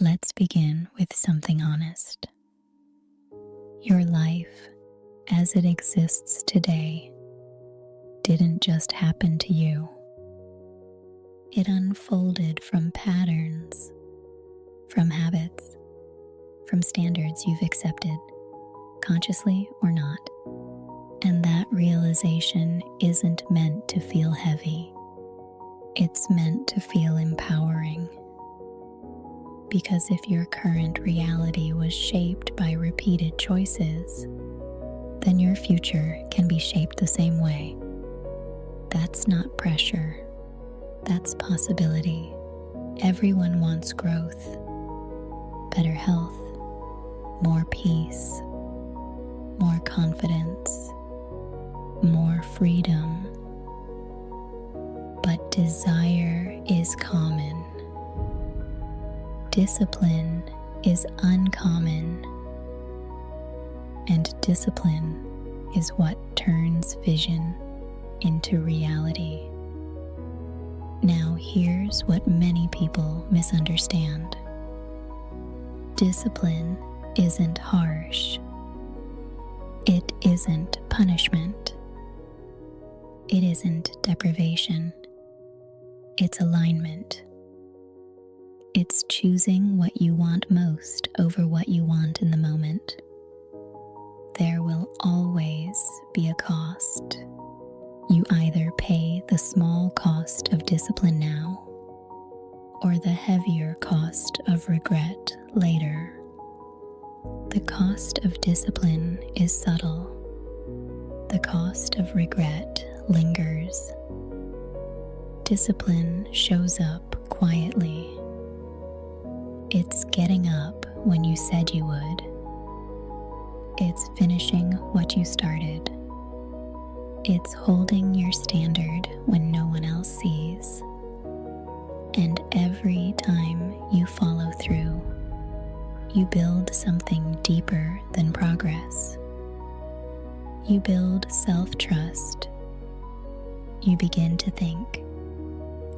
Let's begin with something honest. Your life, as it exists today, didn't just happen to you. It unfolded from patterns, from habits, from standards you've accepted, consciously or not. And that realization isn't meant to feel heavy. It's meant to feel empowering. Because if your current reality was shaped by repeated choices, then your future can be shaped the same way. That's not pressure. That's possibility. Everyone wants growth, better health, more peace, more confidence, more freedom. But desire is common. Discipline is uncommon. And discipline is what turns vision into reality. Now here's what many people misunderstand. Discipline isn't harsh. It isn't punishment. It isn't deprivation. It's alignment. It's choosing what you want most over what you want in the moment. There will always be a cost. You either pay the small cost of discipline now, or the heavier cost of regret later. The cost of discipline is subtle. The cost of regret lingers. Discipline shows up quietly. It's getting up when you said you would. It's finishing what you started. It's holding your standard when no one else sees. And every time you follow through, you build something deeper than progress. You build self-trust. You begin to think,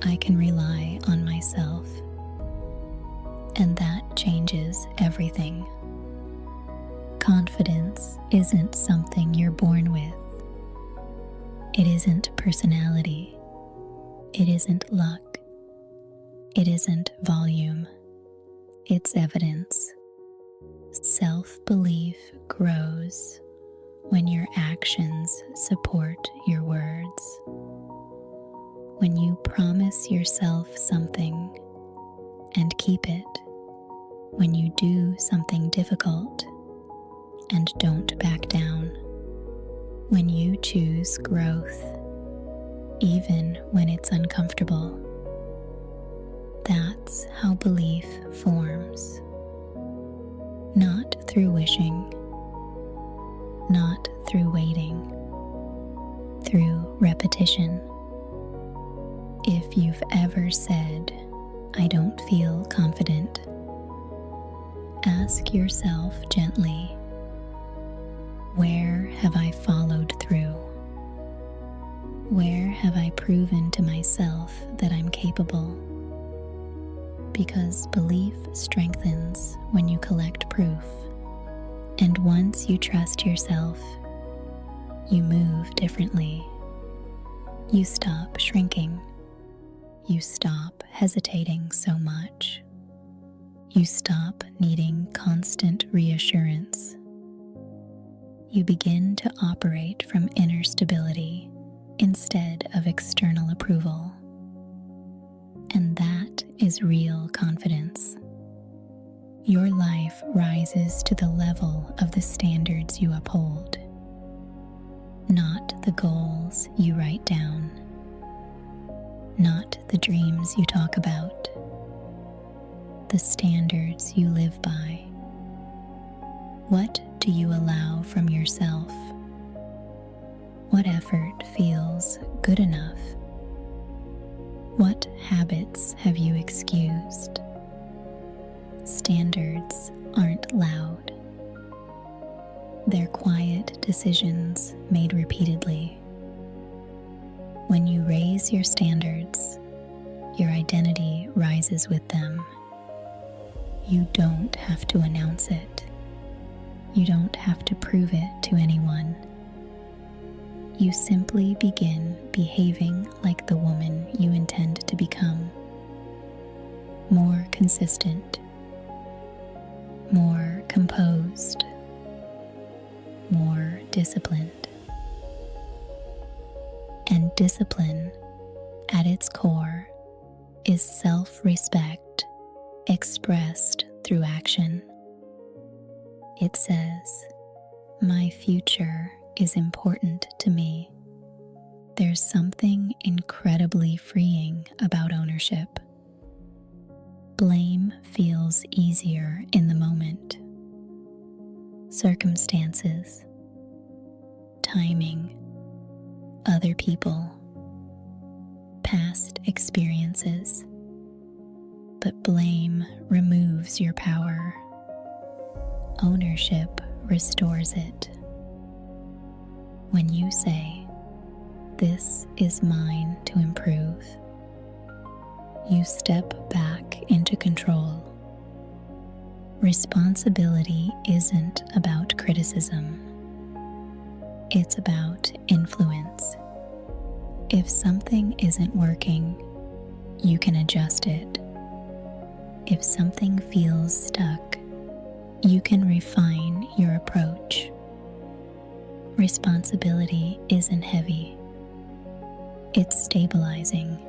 I can rely on myself. And that changes everything. Confidence isn't something you're born with. It isn't personality. It isn't luck. It isn't volume. It's evidence. Self-belief grows when your actions support your words. When you promise yourself something and keep it. When you do something difficult and don't back down. When you choose growth, even when it's uncomfortable. That's how belief forms. Not through wishing, not through waiting, through repetition. If you've ever said, I don't feel confident, ask yourself gently, where have I followed through? Where have I proven to myself that I'm capable? Because belief strengthens when you collect proof. And once you trust yourself, you move differently. You stop shrinking. You stop hesitating so much. You stop needing constant reassurance. You begin to operate from inner stability instead of external approval. And that is real confidence. Your life rises to the level of the standards you uphold, not the goals you write down, not the dreams you talk about, the standards you live by. What do you allow from yourself? What effort feels good enough? What habits have you excused? Standards aren't loud. They're quiet decisions made repeatedly. When you raise your standards, your identity rises with them. You don't have to announce it. You don't have to prove it to anyone. You simply begin behaving like the woman you intend to become. More consistent, more composed, more disciplined. And discipline, at its core, is self-respect expressed through action. It says, "My future is important to me." There's something incredibly freeing about ownership. Blame feels easier in the moment. Circumstances, timing, other people, past experiences. But blame removes your power. Ownership restores it. When you say, "This is mine to improve," you step back into control. Responsibility isn't about criticism. It's about influence. If something isn't working, you can adjust it. If something feels stuck, you can refine your approach. Responsibility isn't heavy. It's stabilizing.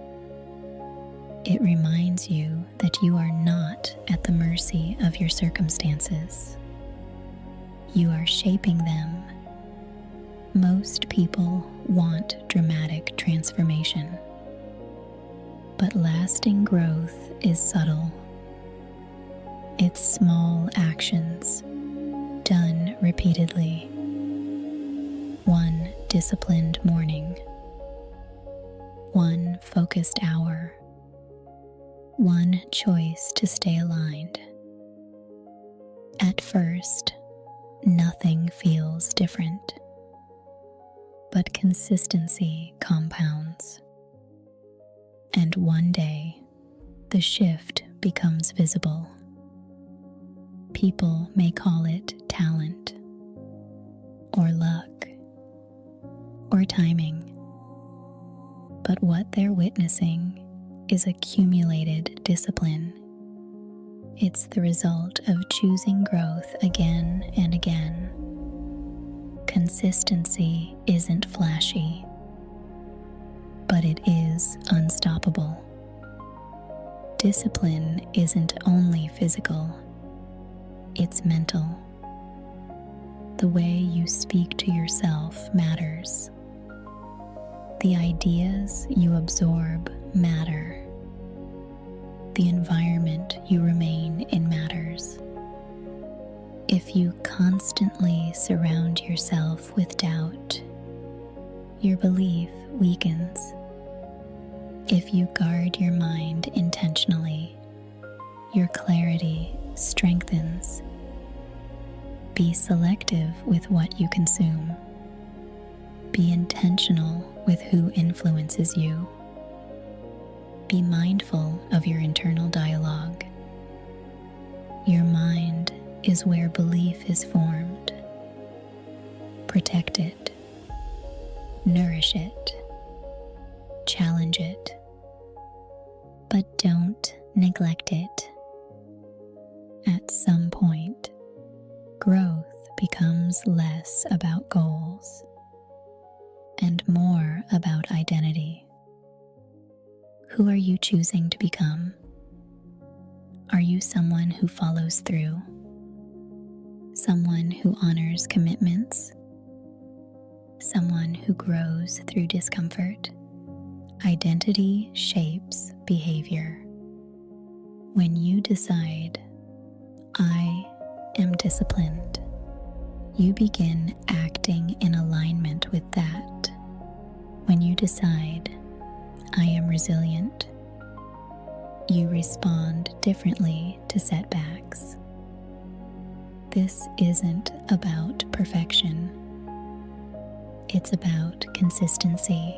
It reminds you that you are not at the mercy of your circumstances. You are shaping them. Most people want dramatic transformation, but lasting growth is subtle. It's small actions done repeatedly. One disciplined morning, one focused hour, one choice to stay aligned. At first, nothing feels different, but consistency compounds. And one day, the shift becomes visible. People may call it talent, or luck, or timing. But what they're witnessing is accumulated discipline. It's the result of choosing growth again and again. Consistency isn't flashy, but it is unstoppable. Discipline isn't only physical, it's mental. The way you speak to yourself matters. The ideas you absorb matter. The environment you remain in matters. If you constantly surround yourself with doubt, your belief weakens. If you guard your mind intentionally, your clarity strengthens. Be selective with what you consume. Be intentional with who influences you. Be mindful of your internal dialogue. Your mind is where belief is formed. Protect it. Nourish it. Challenge it. But don't neglect it. At some point, growth becomes less about goals and more about identity. Who are you choosing to become? Are you someone who follows through? Someone who honors commitments? Someone who grows through discomfort? Identity shapes behavior. When you decide, "I am disciplined," you begin acting in alignment with that. When you decide, "I am resilient," you respond differently to setbacks. This isn't about perfection. It's about consistency.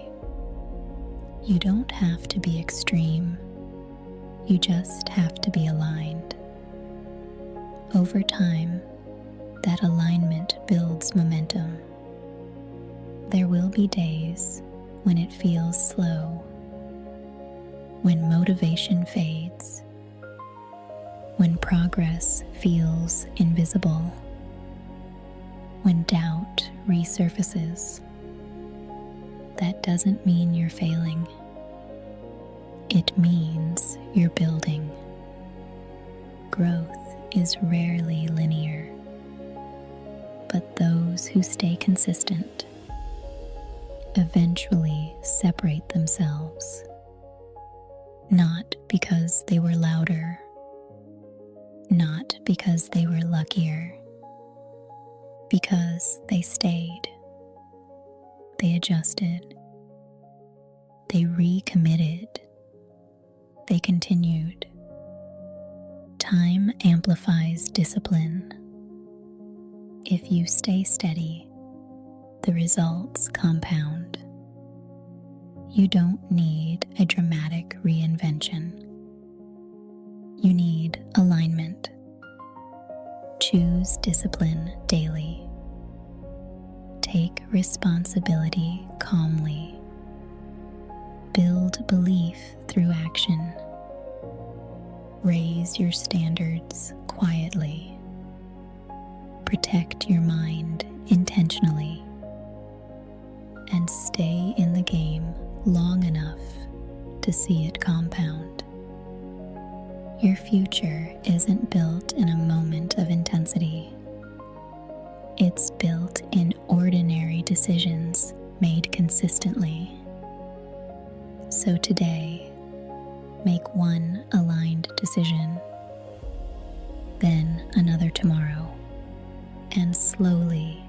You don't have to be extreme. You just have to be aligned. Over time, that alignment builds momentum. There will be days when it feels slow, when motivation fades, when progress feels invisible, when doubt resurfaces. That doesn't mean you're failing. It means you're building. Growth is rarely linear, but those who stay consistent eventually separate themselves, not because they were louder, not because they were luckier, because they stayed, they adjusted, they recommitted, they continued. Time amplifies discipline. If you stay steady, the results compound. You don't need a dramatic reinvention. You need alignment. Choose discipline daily. Take responsibility calmly. Build belief through action. Raise your standards quietly. Protect your mind intentionally. And stay in the game long enough to see it compound. Your future isn't built in a moment of intensity. It's built in ordinary decisions made consistently. So today, make one aligned decision, then another tomorrow, and slowly,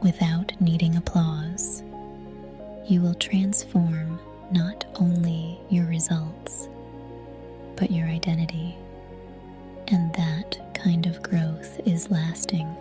without needing applause, you will transform not only your results, but your identity. And that kind of growth is lasting.